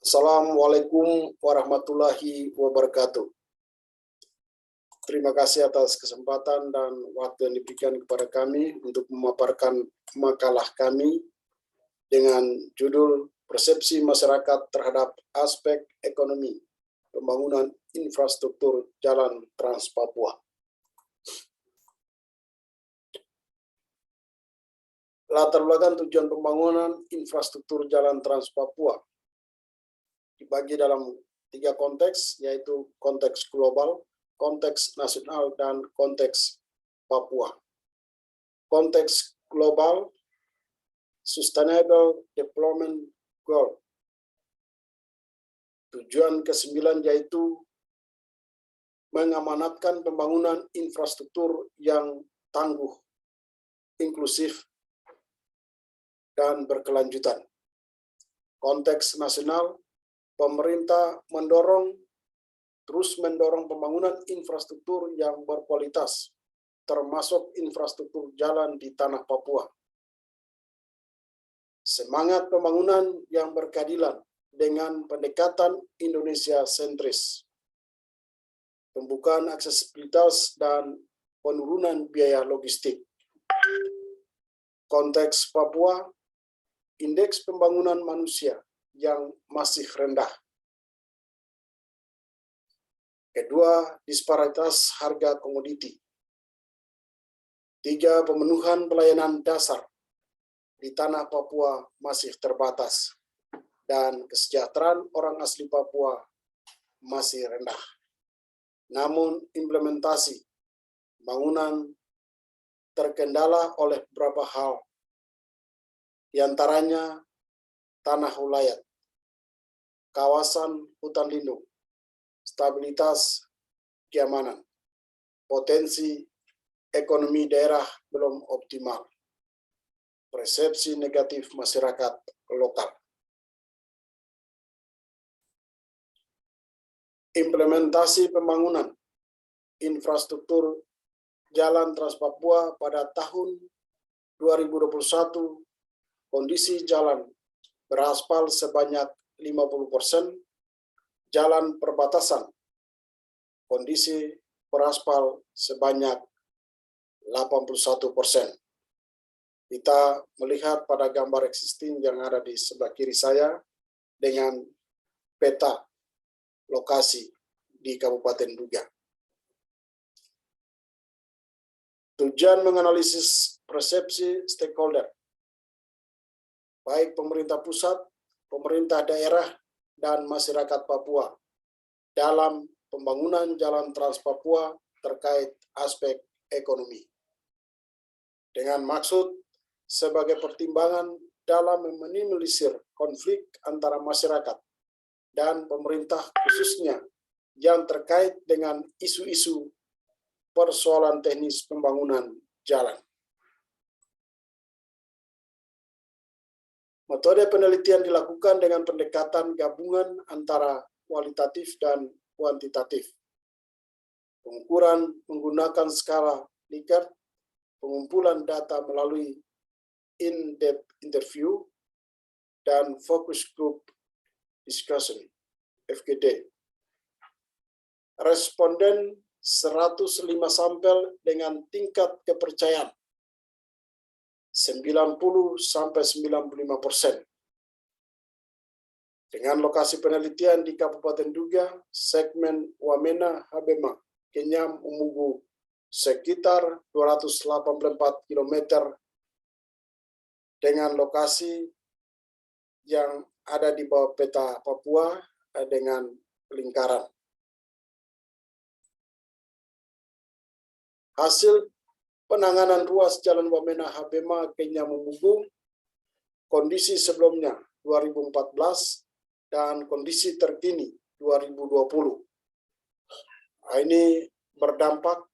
Assalamualaikum warahmatullahi wabarakatuh. Terima kasih atas kesempatan dan waktu yang diberikan kepada kami untuk memaparkan makalah kami dengan judul Persepsi Masyarakat Terhadap Aspek Ekonomi Pembangunan Infrastruktur Jalan Trans Papua. Latar belakang tujuan pembangunan infrastruktur Jalan Trans Papua dibagi dalam 3 konteks, yaitu konteks global, konteks nasional, dan konteks Papua. Konteks global, Sustainable Development Goal. Tujuan ke-9 yaitu mengamanatkan pembangunan infrastruktur yang tangguh, inklusif, dan berkelanjutan. Konteks nasional, pemerintah terus mendorong pembangunan infrastruktur yang berkualitas, termasuk infrastruktur jalan di tanah Papua. Semangat pembangunan yang berkeadilan dengan pendekatan Indonesia sentris, pembukaan aksesibilitas dan penurunan biaya logistik. Konteks Papua, indeks pembangunan manusia yang masih rendah. Kedua, disparitas harga komoditi. 3, pemenuhan pelayanan dasar di tanah Papua masih terbatas, dan kesejahteraan orang asli Papua masih rendah. Namun implementasi pembangunan terkendala oleh beberapa hal, di antaranya tanah ulayat, kawasan hutan lindung, stabilitas keamanan, potensi ekonomi daerah belum optimal, persepsi negatif masyarakat lokal. Implementasi pembangunan infrastruktur Jalan Trans Papua pada tahun 2021, kondisi jalan beraspal sebanyak 50%, jalan perbatasan kondisi beraspal sebanyak 81%. Kita melihat pada gambar existing yang ada di sebelah kiri saya dengan peta lokasi di Kabupaten Duga. Tujuan menganalisis persepsi stakeholder, baik pemerintah pusat, pemerintah daerah, dan masyarakat Papua dalam pembangunan Jalan Trans Papua terkait aspek ekonomi. Dengan maksud sebagai pertimbangan dalam meminimalisir konflik antara masyarakat dan pemerintah, khususnya yang terkait dengan isu-isu persoalan teknis pembangunan jalan. Metode penelitian dilakukan dengan pendekatan gabungan antara kualitatif dan kuantitatif. Pengukuran menggunakan skala Likert, pengumpulan data melalui in-depth interview, dan focus group discussion, FGD. Responden 105 sampel dengan tingkat kepercayaan 90–95%. Dengan lokasi penelitian di Kabupaten Duga, segmen Wamena Habema, Kenyam Umugu, sekitar 284 km dengan lokasi yang ada di bawah peta Papua dengan lingkaran. Hasil penanganan ruas Jalan Wamena Habema Kenyam Umugu, kondisi sebelumnya 2014 dan kondisi terkini 2020. Ini berdampak,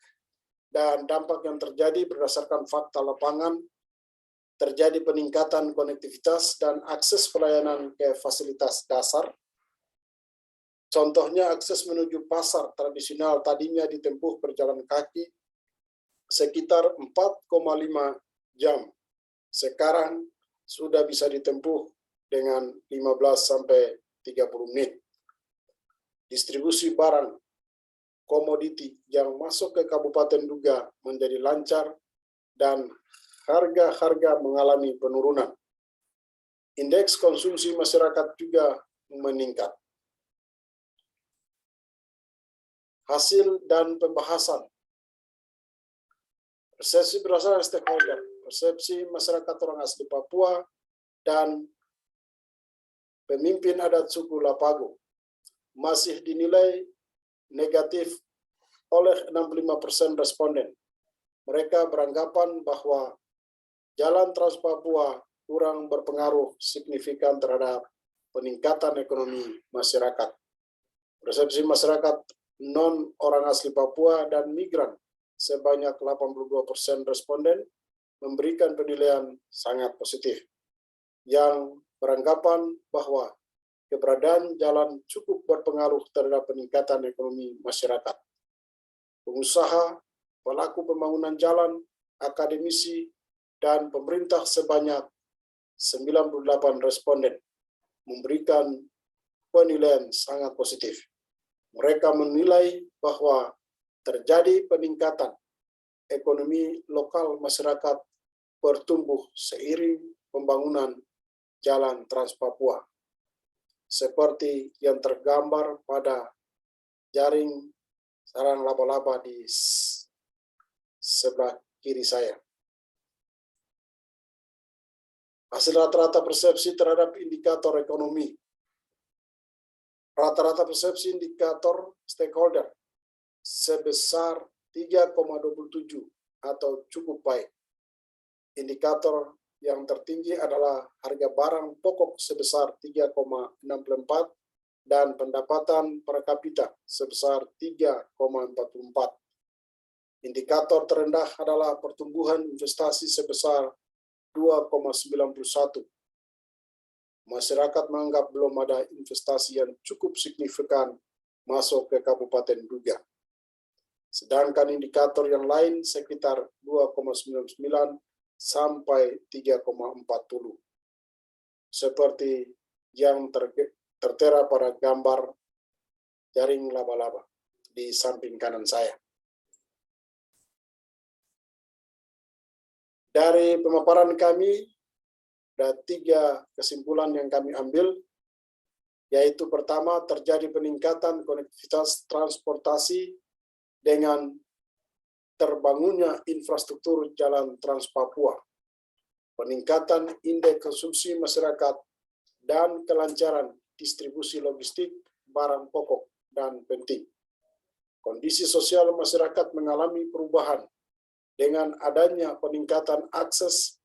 dan dampak yang terjadi berdasarkan fakta lapangan, terjadi peningkatan konektivitas dan akses pelayanan ke fasilitas dasar. Contohnya akses menuju pasar tradisional tadinya ditempuh berjalan kaki sekitar 4,5 jam. Sekarang sudah bisa ditempuh dengan 15–30 30 menit. Distribusi barang komoditi yang masuk ke Kabupaten Duga menjadi lancar dan harga-harga mengalami penurunan. Indeks konsumsi masyarakat juga meningkat. Hasil dan pembahasan. Persepsi berasal dari stakeholder, persepsi masyarakat orang asli Papua, dan pemimpin adat suku Lapago masih dinilai negatif oleh 65% responden. Mereka beranggapan bahwa Jalan Trans Papua kurang berpengaruh signifikan terhadap peningkatan ekonomi masyarakat. Persepsi masyarakat non-orang asli Papua dan migran sebanyak 82% responden memberikan penilaian sangat positif, yang beranggapan bahwa keberadaan jalan cukup berpengaruh terhadap peningkatan ekonomi masyarakat. Pengusaha, pelaku pembangunan jalan, akademisi, dan pemerintah sebanyak 98 responden memberikan penilaian sangat positif. Mereka menilai bahwa terjadi peningkatan ekonomi lokal masyarakat bertumbuh seiring pembangunan Jalan Trans Papua, seperti yang tergambar pada jaring sarang laba-laba di sebelah kiri saya. Hasil rata-rata persepsi terhadap indikator ekonomi. Rata-rata persepsi indikator stakeholder sebesar 3,27 atau cukup baik. Indikator yang tertinggi adalah harga barang pokok sebesar 3,64 dan pendapatan per kapita sebesar 3,44. Indikator terendah adalah pertumbuhan investasi sebesar 2,91. Masyarakat menganggap belum ada investasi yang cukup signifikan masuk ke Kabupaten Duga. Sedangkan indikator yang lain sekitar 2,99 sampai 3,40. Seperti yang tertera pada gambar jaring laba-laba di samping kanan saya. Dari pemaparan kami, ada 3 kesimpulan yang kami ambil, yaitu pertama, terjadi peningkatan konektivitas transportasi dengan terbangunnya infrastruktur Jalan Trans Papua, peningkatan indeks konsumsi masyarakat, dan kelancaran distribusi logistik barang pokok dan penting. Kondisi sosial masyarakat mengalami perubahan dengan adanya peningkatan akses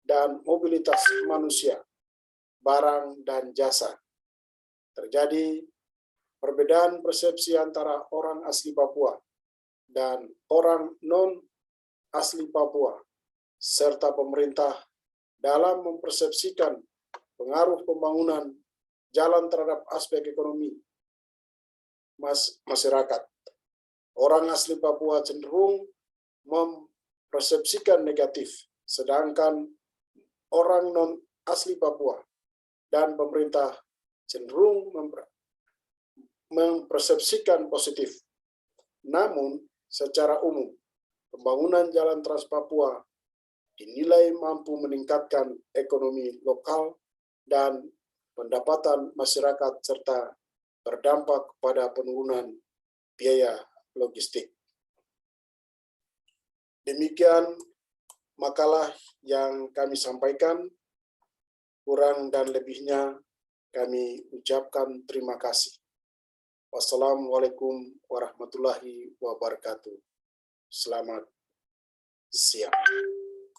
dan mobilitas manusia, barang, dan jasa. Terjadi perbedaan persepsi antara orang asli Papua dan orang non-asli Papua, serta pemerintah dalam mempersepsikan pengaruh pembangunan jalan terhadap aspek ekonomi masyarakat. Orang asli Papua cenderung mempersepsikan negatif, sedangkan orang non-asli Papua dan pemerintah cenderung mempersepsikan positif. Namun, secara umum, pembangunan Jalan Trans Papua dinilai mampu meningkatkan ekonomi lokal dan pendapatan masyarakat serta berdampak pada penurunan biaya logistik. Demikian makalah yang kami sampaikan. Kurang dan lebihnya kami ucapkan terima kasih. Wassalamualaikum warahmatullahi wabarakatuh. Selamat siang.